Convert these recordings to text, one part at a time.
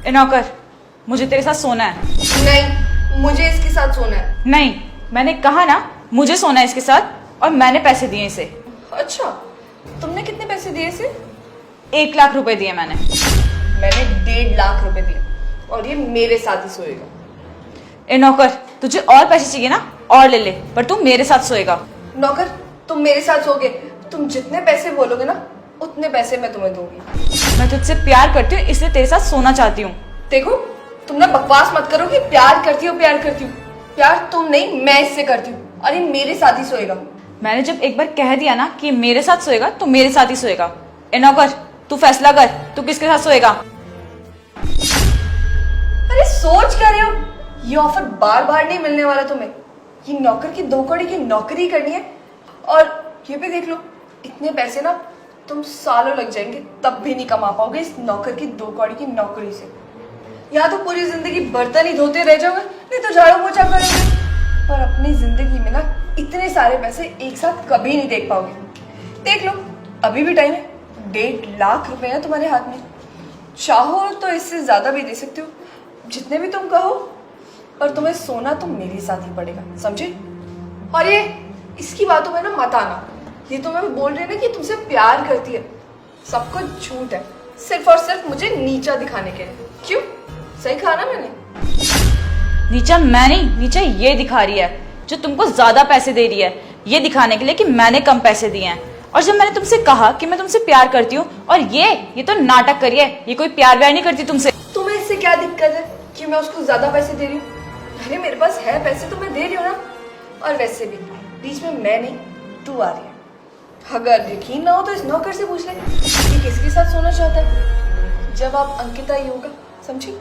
ए नौकर, मुझे तेरे साथ सोना है। नहीं, मुझे इसके साथ सोना है। नहीं, मैंने कहा ना मुझे सोना है इसके साथ, और मैंने पैसे दिए इसे। अच्छा, तुमने कितने पैसे दिए इसे? 1 लाख रुपए दिए मैंने। मैंने 1.5 लाख रुपए दिए और ये मेरे साथ ही सोएगा। ए नौकर, तुझे और पैसे चाहिए ना, और ले ले, पर तू मेरे साथ सोएगा। नौकर, तुम मेरे साथ सोगे, तुम जितने पैसे बोलोगे ना उतने पैसे मैं तुम्हें दूंगी। मैं तुझसे प्यार करती हूँ, इसलिए तेरे साथ सोना चाहती हूँ। देखो, तुम ना बकवास मत करो कि प्यार करती हो प्यार करती हूँ। प्यार तुम नहीं, मैं इससे करती हूँ और ये मेरे साथ ही सोएगा। मैंने जब एक बार कह दिया ना कि मेरे साथ सोएगा तो मेरे साथ ही सोएगा। ए नौकर, तू फैसला कर, तू किसके साथ सोएगा? अरे सोच क्या रहे हो? ये ऑफर बार बार नहीं मिलने वाला तुम्हें। ये नौकर की 2 कौड़ी की नौकरी करनी है और ये भी देख लो, इतने पैसे ना तुम सालों लग जाएंगे तब भी नहीं कमा पाओगे इस नौकर की 2 कौड़ी की नौकरी से। या तो पूरी जिंदगी बर्तन ही धोते रह जाओगे, नहीं तो झाड़ू पोछा करोगे। पर अपनी जिंदगी में ना इतने सारे पैसे एक साथ कभी नहीं देख पाओगे। देख लो, अभी भी टाइम है। 1.5 लाख रुपए है तुम्हारे हाथ में। चाहो तो इससे ज्यादा भी दे सकते हो, जितने भी तुम कहो, पर तुम्हें सोना तो मेरे साथ ही पड़ेगा, समझे? और ये इसकी बातों में ना मत आना। ये तुम्हें बोल रहे ना कि तुमसे प्यार करती है, सब कुछ झूठ है, सिर्फ और सिर्फ मुझे नीचा दिखाने के लिए। क्यों? सही कहा ना मैंने? नीचा मैं नहीं, नीचा ये दिखा रही है जो तुमको ज्यादा पैसे दे रही है, ये दिखाने के लिए कि मैंने कम पैसे दिए हैं। और जब मैंने तुमसे कहा कि मैं तुमसे प्यार करती हूँ, और ये तो नाटक करी है, ये कोई प्यार व्यार नहीं करती तुमसे। तुम्हें इससे क्या दिक्कत है कि मैं उसको ज्यादा पैसे दे रही हूँ? अरे मेरे पास है पैसे तो मैं दे रही हूँ ना। और वैसे भी बीच में मैं नहीं, तू आ रही है। अगर यकीन ना हो तो इस नौकर से पूछ ले कि किसके साथ सोना चाहता है। जब आप अंकिता ही होगा, समझी?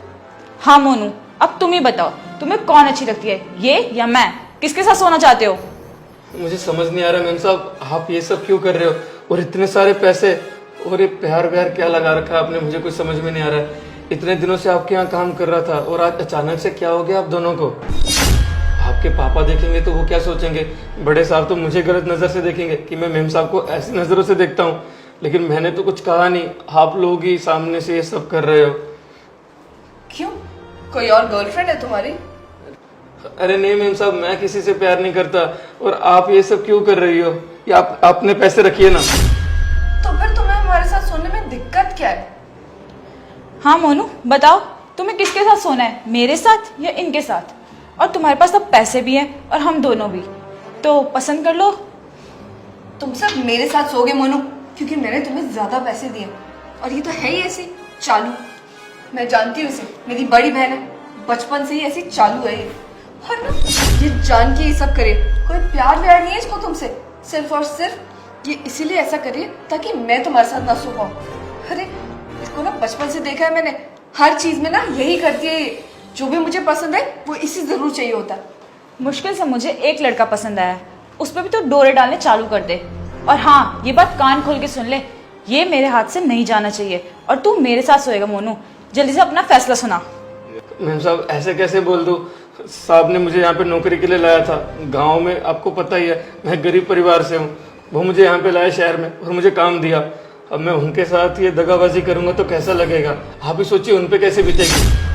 हाँ मोनू, अब तुम ही बताओ, तुम्हें कौन अच्छी लगती है, ये या मैं? किसके साथ सोना चाहते हो? मुझे समझ नहीं आ रहा मैम साहब, आप ये सब क्यों कर रहे हो? और इतने सारे पैसे, और ये प्यार व्यार क्या लगा रखा है आपने, मुझे कुछ समझ में नहीं आ रहा है। इतने दिनों से आपके यहाँ काम कर रहा था और आज अचानक से क्या हो गया आप दोनों को? आपके पापा देखेंगे तो वो क्या सोचेंगे? बड़े साहब तो मुझे गलत नजर से देखेंगे कि मैं मेम साहब को ऐसी नजरों से देखता हूँ। लेकिन मैंने तो कुछ कहा नहीं, आप लोग ही सामने से ये सब कर रहे हो। क्यों? कोई और गर्लफ्रेंड है तुम्हारी? अरे नहीं मेम साहब, मैं किसी से प्यार नहीं करता। और आप ये सब क्यों कर रही हो? ये आप अपने पैसे रखिए ना। तो फिर तुम्हें हमारे साथ सोने में दिक्कत क्या है? हाँ मोनू बताओ, तुम्हें किसके साथ सोना है, मेरे साथ या इनके साथ? और तुम्हारे पास अब पैसे भी हैं और हम दोनों भी, तो पसंद कर लो। तुम सब मेरे साथ सोगे मोनू, क्योंकि मैंने तुम्हें ज्यादा पैसे दिए और ये तो है ही ऐसी चालू। मैं जानती हूँ इसे, मेरी बड़ी बहन है, बचपन से ही ऐसी चालू है ये। और ना ये जान के ये सब करे, कोई प्यार व्यार नहीं है इसको तुमसे, सिर्फ और सिर्फ ये इसीलिए ऐसा करे ताकि मैं तुम्हारे साथ ना सो पाऊँ। अरे इसको ना बचपन से देखा है मैंने, हर चीज में ना यही करती है ये। जो भी मुझे पसंद है वो इसी जरूर चाहिए होता है। मुश्किल से मुझे एक लड़का पसंद आया है, उस पर भी तो डोरे डालने चालू कर दे। और हाँ, ये बात कान खोल के सुन ले, ये मेरे हाथ से नहीं जाना चाहिए और तू मेरे साथ सोएगा। मोनू जल्दी से अपना फैसला सुना। मैम साहब ऐसे कैसे बोल दूं? साहब ने मुझे यहाँ पे नौकरी के लिए लाया था। गांव में आपको पता ही है, मैं गरीब परिवार से हूँ। वो मुझे यहाँ पे लाया शहर में और मुझे काम दिया। अब मैं उनके साथ ये दगाबाजी करूंगा तो कैसा लगेगा? आप ही सोचिए उन पे कैसे बीतेगी।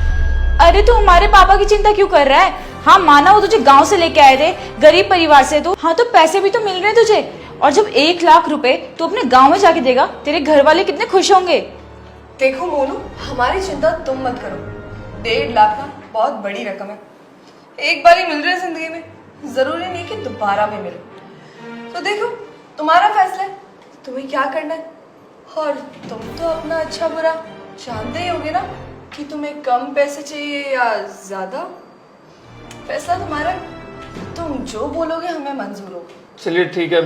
अरे तू हमारे पापा की चिंता क्यों कर रहा है? हाँ माना वो तुझे गांव से लेके आए थे, गरीब परिवार से तू, हाँ तो पैसे भी तो मिल रहे हैं तुझे। और जब 1 लाख रुपए तू अपने गांव में जाके देगा, तेरे घर वाले कितने खुश होंगे। देखो मोनू, हमारी चिंता तुम मत करो। 1.5 लाख ना बहुत बड़ी रकम है, एक बार ही मिल रहा है जिंदगी में, जरूरी नहीं कि दोबारा भी मिले। तो देखो तुम्हारा फैसला है, तुम्हें क्या करना है। और तुम तो अपना अच्छा बुरा जानते ही होगे ना कि तुम्हें कम पैसे चाहिए या ज्यादा। फैसला तुम्हारा है, तुम जो बोलोगे हमें मंजूर होगा। चलिए ठीक है,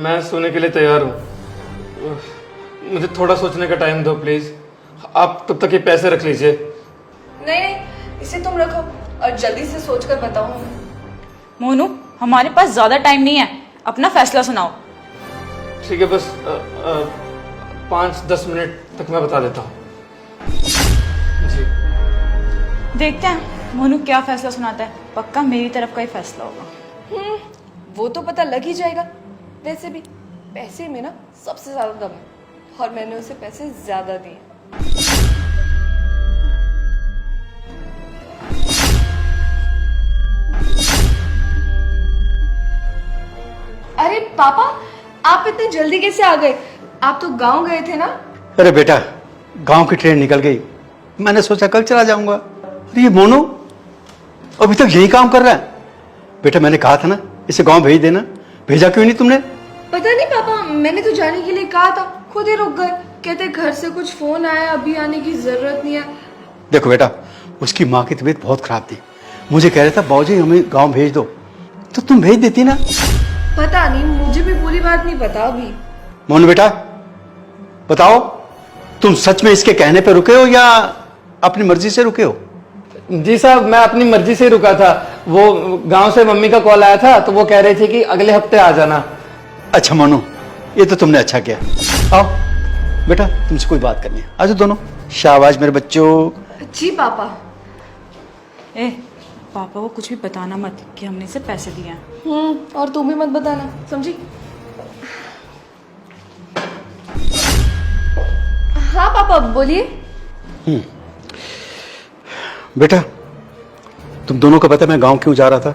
मैं सोने के लिए तैयार हूँ। मुझे थोड़ा सोचने का टाइम दो प्लीज। आप तब तक ये पैसे रख लीजिए। नहीं नहीं, इसे तुम रखो और जल्दी से सोचकर बताओ हमें। मोनू हमारे पास ज्यादा टाइम नहीं है, अपना फैसला सुनाओ। ठीक है, बस 5-10 मिनट तक मैं बता देता हूँ जी। देखते हैं मोनू क्या फैसला सुनाता है, पक्का मेरी तरफ का ही फैसला होगा। वो तो पता लग ही जाएगा। वैसे भी पैसे में ना सबसे ज्यादा दम है और मैंने उसे पैसे ज्यादा दिए। अरे पापा, आप इतने जल्दी कैसे आ गए? आप तो गांव गए थे ना? अरे बेटा, गांव की ट्रेन निकल गई, मैंने सोचा कल चला जाऊंगा। अरे ये मोनू अभी तक यही काम कर रहा है। बेटा मैंने कहा था ना इसे गांव भेज देना, भेजा क्यों नहीं तुमने? पता नहीं पापा, मैंने तो जाने के लिए कहा था, खुद ही रुक गए। कहते घर से कुछ फोन आया, अभी आने की जरूरत नहीं है। देखो बेटा, उसकी माँ की तबीयत बहुत खराब थी, मुझे कह रहा था बाबूजी हमें गांव भेज दो, तो तुम भेज देती ना। पता नहीं, मुझे भी पूरी बात नहीं पता अभी। मोनू बेटा बताओ, तुम सच में इसके कहने पे रुके हो या अपनी मर्जी से रुके हो? जी साहब, मैं अपनी मर्जी से रुका था। वो गांव से मम्मी का कॉल आया था, तो वो कह रहे थे कि अगले हफ्ते आ जाना। अच्छा मोनू, ये तो तुमने अच्छा किया। आओ बेटा, तुमसे कोई बात करनी है, आ जाओ दोनों। शाबाश मेरे बच्चों। जी पापा। ए पापा को कुछ भी बताना मत कि हमने इसे पैसे दिए हैं। और तुम भी मत बताना, समझी? हाँ पापा बोलिए। बेटा तुम दोनों को पता है मैं गांव क्यों जा रहा था?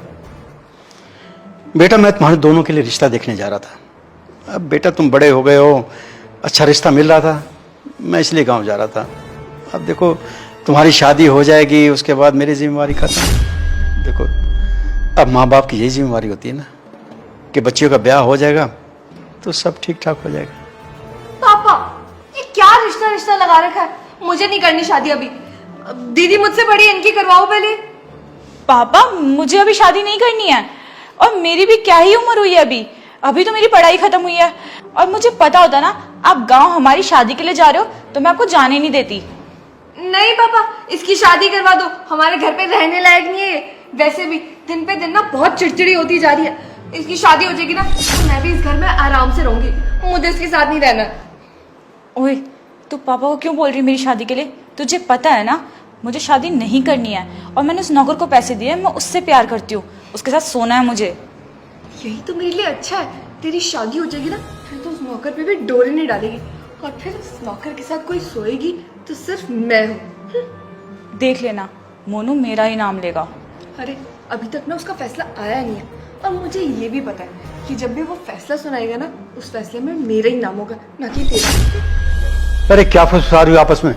बेटा मैं तुम्हारे दोनों के लिए रिश्ता देखने जा रहा था। अब बेटा तुम बड़े हो गए हो, अच्छा रिश्ता मिल रहा था, मैं इसलिए गांव जा रहा था। अब देखो तुम्हारी शादी हो जाएगी, उसके बाद मेरी जिम्मेवारी खत्म। देखो अब माँ बाप की यही जिम्मेवारी होती है ना कि बच्चियों का ब्याह हो जाएगा तो सब ठीक ठाक हो जाएगा। पापा ये क्या रिश्ता रिश्ता लगा रखा है? मुझे नहीं करनी शादी अभी। दीदी मुझसे बड़ी, इनकी करवाओ पहले। पापा मुझे अभी शादी नहीं करनी है, और मेरी भी क्या ही उम्र हुई है अभी। अभी तो मेरी पढ़ाई खत्म हुई है, और मुझे पता होता ना आप गांव हमारी शादी के लिए जा रहे हो तो मैं आपको जाने नहीं देती। नहीं पापा, इसकी शादी करवा दो, हमारे घर पे रहने लायक नहीं है ये। वैसे भी दिन पे दिन ना बहुत चिड़चिड़ी होती जा रही है। इसकी शादी हो जाएगी ना तो मैं भी इस घर में आराम से रहूंगी, मुझे इसके साथ नहीं रहना। ओए तू पापा को क्यों बोल रही है मेरी शादी के लिए? तुझे पता है ना मुझे शादी नहीं करनी है, और मैंने उस नौकर को पैसे दिए, मैं उससे प्यार करती हूँ, उसके साथ सोना है मुझे। यही तो मेरे लिए अच्छा है, तेरी शादी हो जाएगी ना फिर तो उस नौकर पे भी डोरी नहीं डालेगी, और फिर उस नौकर के साथ कोई सोएगी तो सिर्फ मैं हूँ। देख लेना मोनू मेरा ही नाम लेगा। अरे अभी तक ना उसका फैसला आया नहीं है, और मुझे ये भी पता है कि जब भी वो फैसला सुनाएगा ना उस फैसले में मेरा ही नाम होगा, ना कि तेरा। अरे क्या फंसा रही हो आपस में?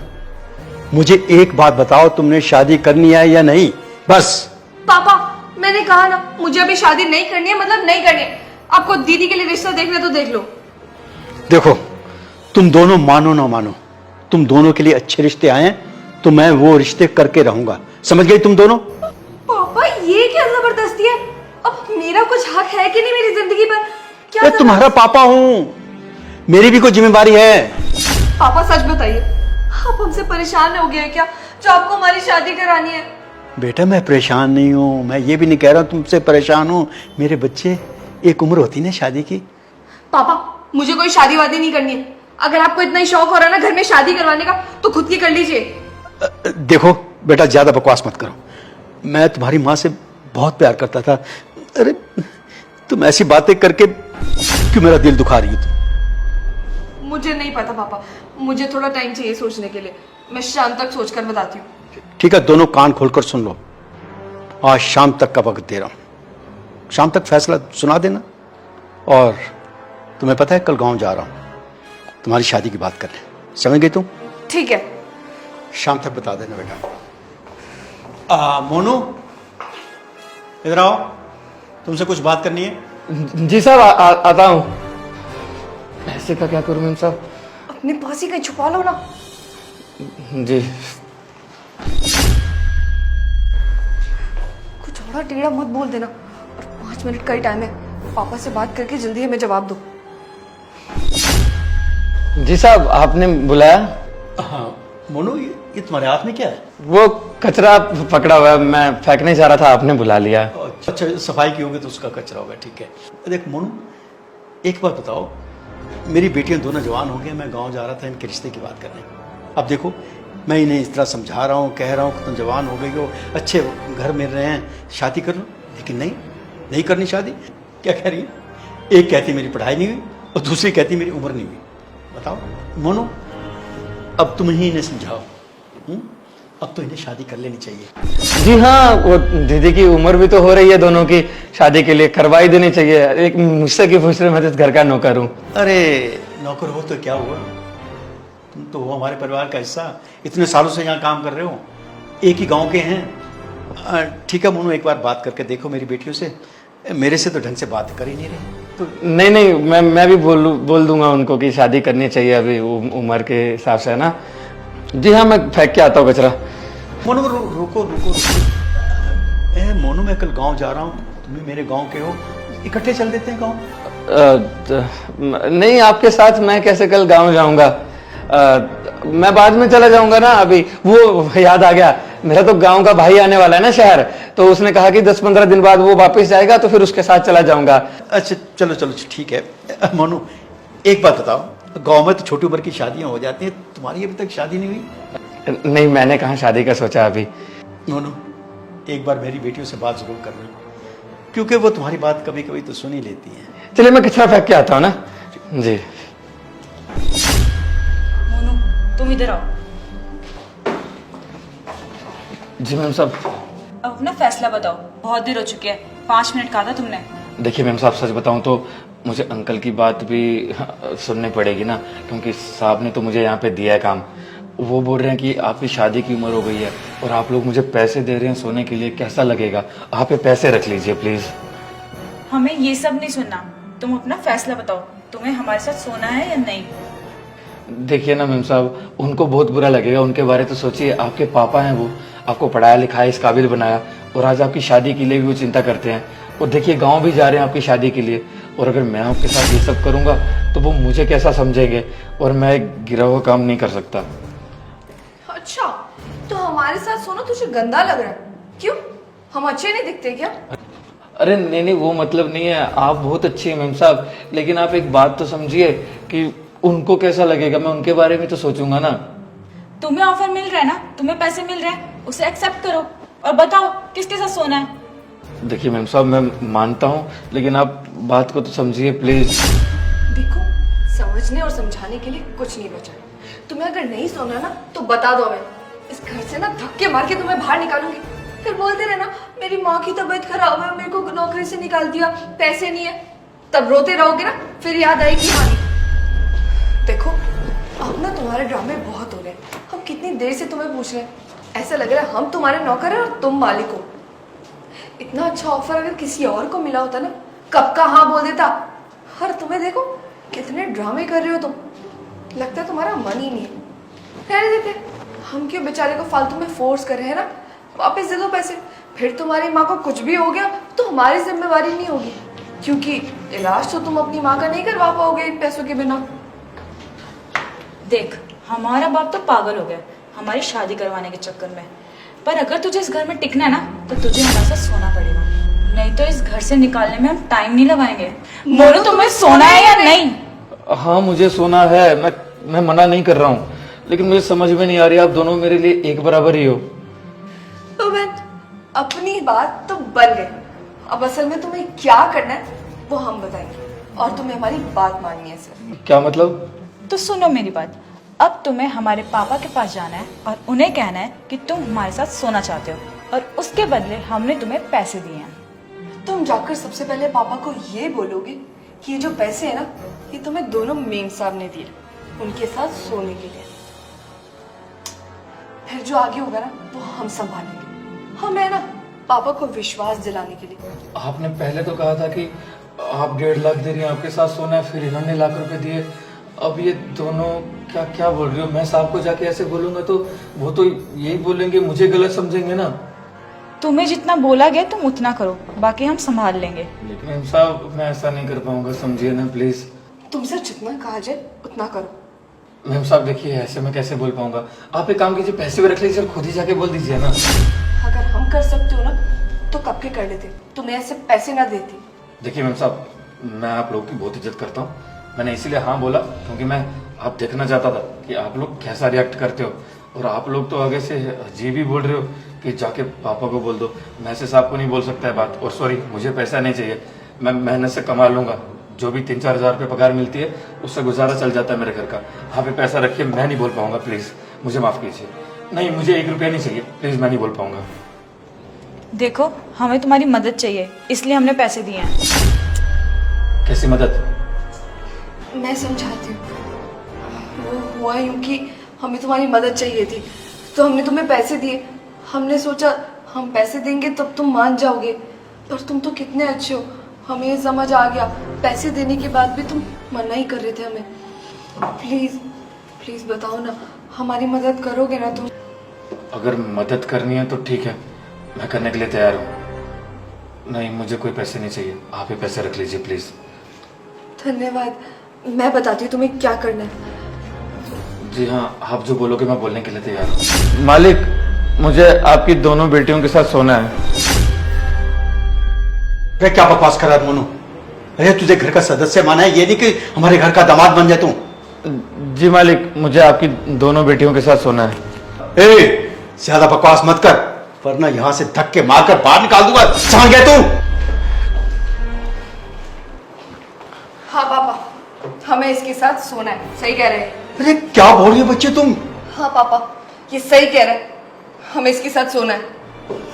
मुझे एक बात बताओ, तुमने शादी करनी है या नहीं? बस। पापा मैंने कहा ना मुझे अभी शादी नहीं करनी है, मतलब नहीं करनी है। आपको दीदी के लिए रिश्ता देखना तो देख लो। देखो तुम दोनों मानो ना मानो, तुम दोनों के लिए अच्छे रिश्ते आए हैं तो मैं वो रिश्ते करके रहूंगा, समझ गई तुम दोनों? पापा ये क्या जबरदस्ती है? अब मेरा कुछ हक है कि नहीं मेरी जिंदगी पर? क्या मैं तुम्हारा पापा हूं, मेरी भी कोई जिम्मेवारी है। पापा सच बताइए, आप हमसे परेशान हो गए हैं क्या जो आपको हमारी शादी करानी है? बेटा मैं परेशान नहीं हूं, मैं ये भी नहीं कह रहा तुमसे परेशान हूं। मेरे बच्चे, एक उम्र होती है ना शादी की। पापा मुझे कोई शादी वादी नहीं करनी है। अगर आपको इतना ही शौक हो रहा है ना घर में शादी करवाने का तो खुद की कर लीजिए। देखो बेटा ज्यादा बकवास मत करो, मैं तुम्हारी माँ से बहुत प्यार करता था। अरे तुम ऐसी बातें करके क्यों मेरा दिल दुखा रही हो तुम? मुझे नहीं पता पापा, मुझे थोड़ा टाइम चाहिए सोचने के लिए। मैं शाम तक सोचकर बताती हूँ। ठीक है, दोनों कान खोलकर सुन लो, आज शाम तक का वक्त दे रहा हूं, शाम तक फैसला सुना देना। और तुम्हें पता है कल गांव जा रहा हूं तुम्हारी शादी की बात करने, समझ गई तुम? ठीक है, शाम तक बता देना बेटा। मोनू इधर आओ, तुमसे कुछ बात करनी है। जी साहब, आता हूँ। पैसे का क्या करूँ मैम साहब? अपने पास ही कहीं छुपा लो ना। जी। कुछ और टेढ़ा मत बोल देना, और 5 मिनट का ही टाइम है, पापा से बात करके जल्दी हमें जवाब दो। जी साहब, आपने बुलाया? हाँ मोनू, ये तुम्हारे हाथ में क्या है? वो कचरा पकड़ा हुआ है, मैं फेंकने जा रहा था, आपने बुला लिया। अच्छा सफाई की होगी तो उसका कचरा होगा, ठीक है। देख मोनू, एक बात बताओ, मेरी बेटियां दोनों जवान हो गई, मैं गांव जा रहा था इनके रिश्ते की बात करने। अब देखो मैं इन्हें इस तरह समझा रहा हूँ, कह रहा हूँ कि तुम जवान हो गई हो, अच्छे घर मिल रहे हैं, शादी कर लो, लेकिन नहीं करनी शादी। क्या कह रही है? एक कहती मेरी पढ़ाई नहीं हुई और दूसरी कहती मेरी उम्र नहीं हुई। बताओ मोनू, अब तुम ही इन्हें समझाओ। अब तो इन्हें शादी कर लेनी चाहिए। जी हाँ, वो दीदी की उम्र भी तो हो रही है दोनों की, शादी के लिए करवा ही देनी चाहिए। एक मुझसे की पूछ रहे, मैं तो घर का नौकर हूँ। अरे नौकर हो तो क्या हुआ, तुम तो हो हमारे परिवार का हिस्सा, इतने सालों से यहाँ काम कर रहे हो, एक ही गांव के हैं। ठीक है मोनू, एक बार बात करके देखो मेरी बेटियों से, मेरे से तो ढंग से बात कर ही नहीं रही। तो नहीं नहीं, मैं भी बोल दूंगा उनको कि शादी करनी चाहिए अभी उम्र के हिसाब से, है ना। जी हाँ, मैं फेंक के आता हूँ कचरा। मोनू रुको। मोनू, मैं कल गांव जा रहा हूँ, तुम भी मेरे गांव के हो, इकट्ठे चल देते हैं गांव। नहीं, आपके साथ मैं कैसे कल गांव जाऊंगा, मैं बाद में चला जाऊंगा ना। अभी वो याद आ गया, मेरा तो गांव का भाई आने वाला है ना शहर, तो उसने कहा कि 10-15 दिन बाद वो वापस जाएगा, तो फिर उसके साथ चला जाऊंगा। अच्छा चलो ठीक है। मोनू एक बात बताओ, गांव में तो छोटी उम्र की शादियां हो जाती हैं, तुम्हारी अभी तक शादी नहीं हुई? नहीं, मैंने कहाँ शादी का सोचा अभी। मोनू एक बार मेरी बेटियों से बात जरूर करना, क्योंकि वो तुम्हारी बात कभी कभी तो सुन ही लेती हैं। चलिए मैं कचरा फेंक के आता हूँ ना। जी मोनू, तुम इधर आओ। जी मैम साहब। अब अपना फैसला बताओ, बहुत देर हो चुकी है, 5 मिनट कहा था तुमने। देखिए मैम साहब, सच बताऊं तो मुझे अंकल की बात भी सुननी पड़ेगी ना, क्योंकि साहब ने तो मुझे यहाँ पे दिया है काम। वो बोल रहे हैं कि आपकी शादी की उम्र हो गई है और आप लोग मुझे पैसे दे रहे हैं सोने के लिए, कैसा लगेगा? आप ये पैसे रख लीजिए प्लीज। हमें ये सब नहीं सुनना, तुम अपना फैसला बताओ, तुम्हें हमारे साथ सोना है या नहीं? देखिए ना मैम साहब, उनको बहुत बुरा लगेगा, उनके बारे तो सोचिए। आपके पापा हैं, वो आपको पढ़ाया लिखाया, इस काबिल बनाया, और आज आपकी शादी के लिए भी वो चिंता करते हैं। और देखिए गांव भी जा रहे हैं आपकी शादी के लिए, और अगर मैं आपके साथ ये सब करूंगा तो वो मुझे कैसा समझेंगे, और मैं गिरा हुआ काम नहीं कर सकता। अच्छा, तो हमारे साथ सोना तुझे गंदा लग रहा है? क्यों, हम अच्छे नहीं दिखते क्या? अरे नहीं, वो मतलब नहीं है, आप बहुत अच्छी हैं मैम साहब, लेकिन आप एक बात तो समझिए कि उनको कैसा लगेगा, मैं उनके बारे में तो सोचूंगा ना। तुम्हें ऑफर मिल रहा है ना, तुम्हें पैसे मिल रहे हैं, उसे एक्सेप्ट करो और बताओ किसके साथ सोना है। देखिए मैम साहब, मैं मानता हूँ, लेकिन आप बात को तो समझिए प्लीज। देखो, समझने और समझाने के लिए कुछ नहीं बचा है। तुम्हें अगर नहीं सोना ना तो बता दो, मैं इस घर से ना धक्के मार के तुम्हें बाहर निकालूंगी। फिर बोलते रहना मेरी माँ की तबीयत खराब है, मेरे को नौकरी से निकाल दिया, पैसे नहीं है, तब रोते रहोगे ना, फिर याद आएगी कहानी। देखो, अब ना तुम्हारे ड्रामे बहुत हो रहे हैं, हम कितनी देर से तुम्हें पूछ रहे हैं, ऐसा लग रहा है हम तुम्हारे नौकर हैं और तुम मालिक हो। इतना अच्छा ऑफर अगर किसी और को मिला होता ना, कब का हाँ बोल देता। और तुम्हें देखो कितने ड्रामे कर रहे हो तुम, लगता है तुम्हारा मन ही नहीं है। रहने देते, हम क्यों बेचारे को फालतू में फोर्स कर रहे हैं ना, वापस दे दो पैसे, फिर तुम्हारी माँ को कुछ भी हो गया तो हमारी जिम्मेवारी नहीं होगी, क्योंकि इलाज तो तुम अपनी माँ का नहीं करवा पाओगे इन पैसों के बिना। देख, हमारा बाप तो पागल हो गया हमारी शादी करवाने के चक्कर में, पर अगर तुझे इस घर में टिकना है ना तो तुझे हमारे साथ सोना पड़ेगा, नहीं तो इस घर से निकालने में हम टाइम नहीं लगाएंगे। बोलो, तुम्हें सोना है या नहीं? हाँ मुझे सोना है, मैं मना नहीं कर रहा हूँ, लेकिन मुझे समझ में नहीं आ रही, आप दोनों मेरे लिए एक बराबर ही हो। तो बहन, अपनी बात तो बन गई, अब असल में तुम्हें क्या करना है वो हम बताएंगे, और तुम्हें हमारी बात माननी है सर। क्या मतलब? तो सुनो मेरी बात, अब तुम्हें हमारे पापा के पास जाना है और उन्हें कहना है कि तुम हमारे साथ सोना चाहते हो और उसके बदले हमने तुम्हें पैसे दिए हैं। तुम जाकर सबसे पहले पापा को ये बोलोगे कि ये जो पैसे है ना, ये तुम्हें दोनों मेम साहब ने दिए उनके साथ सोने के लिए। फिर जो आगे होगा ना वो हम संभालेंगे, हम है ना पापा को विश्वास दिलाने के लिए। आपने पहले तो कहा था कि आप 1.5 लाख दे रही हैं, आपके साथ सोना है, फिर इन्होंने 1 लाख रुपए दिए, अब ये दोनों क्या बोल रही हो? मैं साहब को जाके ऐसे बोलूंगा तो वो तो यही बोलेंगे, मुझे गलत समझेंगे ना। तुम्हें जितना बोला गया तुम उतना करो, बाकी हम संभाल लेंगे। लेकिन मैम साहब, मैं ऐसा नहीं कर पाऊंगा, समझिए ना प्लीज। तुमसे जितना कहा जाए उतना करो। मैम साहब देखिए, ऐसे मैं कैसे बोल पाऊंगा? आप एक काम कीजिए, पैसे भी रख लीजिए और खुद ही जाके बोल दीजिए ना। अगर हम कर सकते हो ना तो कब के कर लेते, तुम्हें ऐसे पैसे ना देती। देखिए मैम साहब, मैं आप लोगों की बहुत इज्जत करता हूँ, मैंने इसीलिए हाँ बोला क्योंकि मैं आप देखना चाहता था कि आप लोग कैसा रिएक्ट करते हो, और आप लोग तो आगे से जी भी बोल रहे हो कि जाके पापा को बोल दो। मैं ऐसे साहब को नहीं बोल सकता है बात, और सॉरी, मुझे पैसा नहीं चाहिए, मैं मेहनत से कमा लूंगा, जो भी 3-4 हज़ार रुपये पगार मिलती है उससे गुजारा चल जाता है मेरे घर का। आप ये पैसा रखिए, मैं नहीं बोल पाऊंगा, प्लीज मुझे माफ कीजिए, नहीं, मुझे 1 रुपया नहीं चाहिए, प्लीज, मैं नहीं बोल पाऊंगा। देखो, हमें तुम्हारी मदद चाहिए, इसलिए हमने पैसे दिए हैं। कैसी मदद? मैं समझाती हूँ। वो हुआ यूं कि हमें तुम्हारी मदद चाहिए थी, तो हमने तुम्हें पैसे दिए। हमने सोचा हम पैसे देंगे तब तुम मान जाओगे, पर तुम तो कितने अच्छे हो, हमें ये समझ आ गया। पैसे देने के बाद भी तुम मना ही कर रहे थे हमें। प्लीज प्लीज बताओ ना, हमारी मदद करोगे ना तुम? अगर मदद करनी है तो ठीक है, मैं करने के लिए तैयार हूँ। नहीं, मुझे कोई पैसे नहीं चाहिए, आप ही पैसे रख लीजिए प्लीज। धन्यवाद। मैं बताती हूँ तुम्हें क्या करना है। जी हाँ, आप जो बोलोगे मैं बोलने के लिए तैयार हूँ। मालिक, मुझे आपकी दोनों बेटियों के साथ सोना है। अरे क्या बकवास कर रहा है मोनू? अरे तुझे घर का सदस्य माना है, ये नहीं कि हमारे घर का दामाद बन जाए तू। जी मालिक, मुझे आपकी दोनों बेटियों के साथ सोना है। ए, ज्यादा बकवास मत कर, वरना यहां से धक्के मारकर बाहर निकाल दूंगा। समझ गया तू? हाँ पापा, हमें इसके साथ सोना है। सही कह रहे हैं। अरे क्या बोल रही हो बच्चे तुम? हाँ पापा, ये सही कह रहे हैं, हमें इसके साथ सोना है।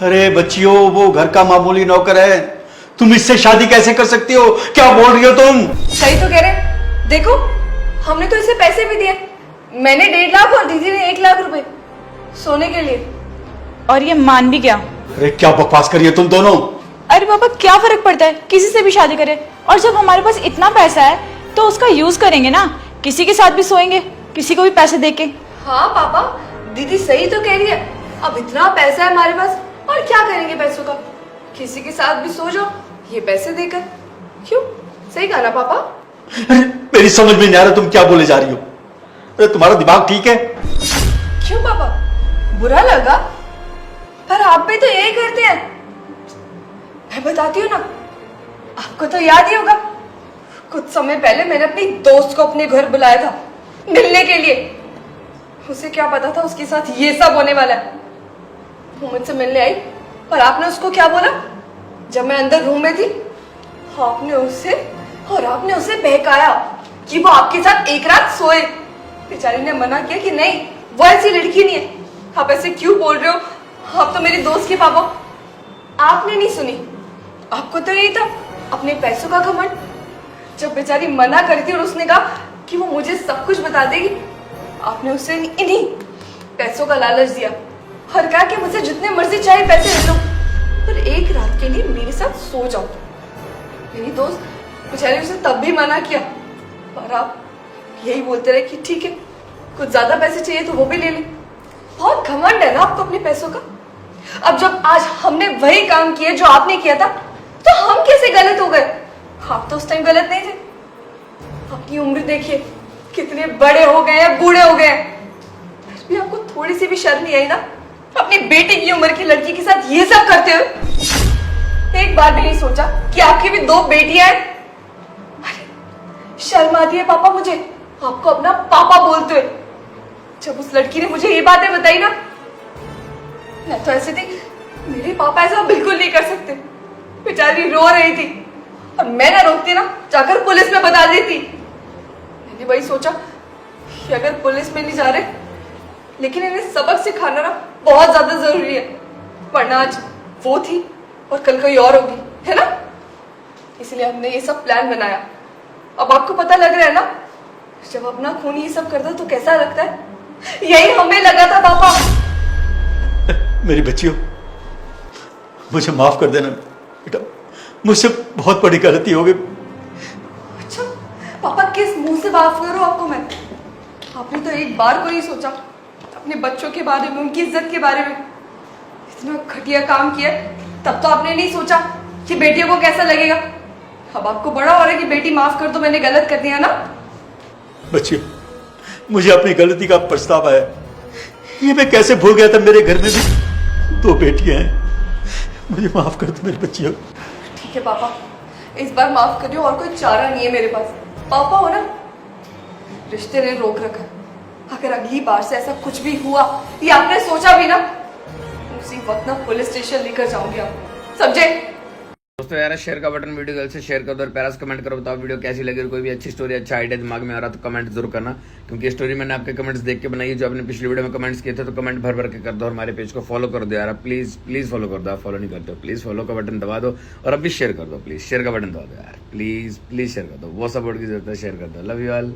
अरे बच्चियों, वो घर का मामूली नौकर है, तुम इससे शादी कैसे कर सकती हो? क्या बोल रही हो तुम? सही तो कह रहे हैं। देखो, हमने तो इसे पैसे भी दिए। मैंने 1.5 लाख और दीदी ने 1 लाख रुपए सोने के लिए। और ये मान भी गया। अरे क्या बकवास करिए तुम दोनों? अरे पापा, क्या फर्क पड़ता है, किसी से भी शादी करे। और जब हमारे पास इतना पैसा है तो उसका यूज करेंगे ना, किसी के साथ भी सोएंगे, किसी को भी पैसे देके। हाँ पापा, दीदी सही तो कह रही है। अब इतना पैसा है हमारे पास, और क्या करेंगे पैसों का? किसी के साथ भी सो जाओ, ये पैसे देकर। क्यों? सही कहा ना पापा? अरे मेरी समझ में नहीं आ रहा तुम क्या बोले जा रही हो। अरे तुम्हारा दिमाग ठीक है? क्यों पापा, बुरा लगा? पर आप भी तो यही करते हैं। मैं बताती हूँ ना, आपको तो याद ही होगा, कुछ समय पहले मैंने अपनी दोस्त को अपने घर बुलाया था मिलने के लिए। उसे क्या पता था उसके साथ ये सब होने वाला है। वो मुझसे मिलने आई, और आपने उसको क्या बोला? जब मैं अंदर रूम में थी, आपने उसे बहकाया कि वो आपके साथ एक रात सोए। बेचारी ने मना किया कि नहीं, वो ऐसी लड़की नहीं है। आप ऐसे क्यों बोल रहे हो? आप तो मेरी दोस्त के पापा। आपने नहीं सुनी, आपको तो यही था अपने पैसों का घमंड। जब बेचारी मना करी थी और उसने कहा कि वो मुझे सब कुछ बता देगी, आपने उसे इन्हीं पैसों का लालच दिया और कहा कि मुझे जितने मर्जी चाहे पैसे ले लो, पर एक रात के लिए मेरे साथ सो जाओ। मेरी दोस्त बेचारी उसे तब भी मना किया, और आप यही बोलते रहे कि ठीक है, कुछ ज्यादा पैसे चाहिए तो वो भी ले ले। बहुत घमंड है ना आपको अपने पैसों का। अब जब आज हमने वही काम किया जो आपने किया था, तो हम कैसे गलत हो गए? आप तो उस टाइम गलत नहीं थे। अपनी उम्र देखिए, कितने बड़े हो गए हैं, बूढ़े हो गए हैं, फिर भी आपको थोड़ी सी भी शर्म नहीं आई ना? अपनी बेटी की उम्र की लड़की के साथ ये सब करते हो। एक बार भी नहीं सोचा कि आपकी भी 2 बेटियां हैं? अरे शर्म आती है पापा मुझे आपको अपना पापा बोलते हुए। जब उस लड़की ने मुझे ये बातें बताई ना, मैं तो ऐसे थी, मेरे पापा ऐसा बिल्कुल नहीं कर सकते। बेचारी रो रही थी, और मैं ना रोकती ना, जाकर पुलिस में बता देती। मैंने वही सोचा कि अगर पुलिस में नहीं जा रहे, लेकिन इन्हें सबक सिखाना ना बहुत ज्यादा जरूरी है, वरना आज वो थी और कल कोई और होगी, है ना? इसलिए हमने ये सब प्लान बनाया। अब आपको पता लग रहा है ना, जब अपना खून ये सब करता तो कैसा लगता है? यही हमें लगा था पापा। मेरी बच्चियों, मुझे माफ कर देना बेटा, मुझसे बहुत बड़ी गलती हो गई। अच्छा पापा, किस मुंह से माफ करूं आपको मैं? आपने तो एक बार को नहीं सोचा अपने बच्चों के बारे में, उनकी इज्जत के बारे में। इतना घटिया काम किया, तब तो आपने नहीं सोचा कि बेटियों को कैसा लगेगा। अब आपको बड़ा हो रहा है कि बेटी माफ कर दो, मैंने गलत कर दिया ना। बच्चियों, मुझे अपनी गलती का पछतावा है। ये मैं कैसे भूल गया था, मेरे घर में भी 2 बेटियां हैं। मुझे माफ कर दो मेरी बच्चियों। ठीक है पापा, इस बार माफ करियो, और कोई चारा नहीं है मेरे पास। पापा हो ना, रिश्ते ने रोक रखा। अगर अगली बार से ऐसा कुछ भी हुआ या आपने सोचा भी ना, उसी वक्त ना पुलिस स्टेशन लेकर जाऊंगी आप, समझे? दोस्तों यार शेयर का बटन वीडियो गर्ल से शेयर कर दो और प्यारा से कमेंट करो, बताओ वीडियो कैसी लगी और कोई भी अच्छी स्टोरी अच्छा आइडिया दिमाग में आ रहा तो कमेंट जरूर करना, क्योंकि ये स्टोरी मैंने आपके कमेंट्स देख के बनाई है। जो आपने पिछली वीडियो में कमेंट्स किए थे तो कमेंट भर भर के कर दो और हमारे पेज को फॉलो कर दो यार, प्लीज प्लीज फॉलो कर दो। आप फॉलो नहीं करते हो प्लीज फॉलो का बटन दबा दो और अभी शेयर कर दो, प्लीज शेयर का बटन दबा दो यार, प्लीज प्लीज शेयर कर दो, वो सपोर्ट की जरूरत है, शेयर कर दो। Love you all.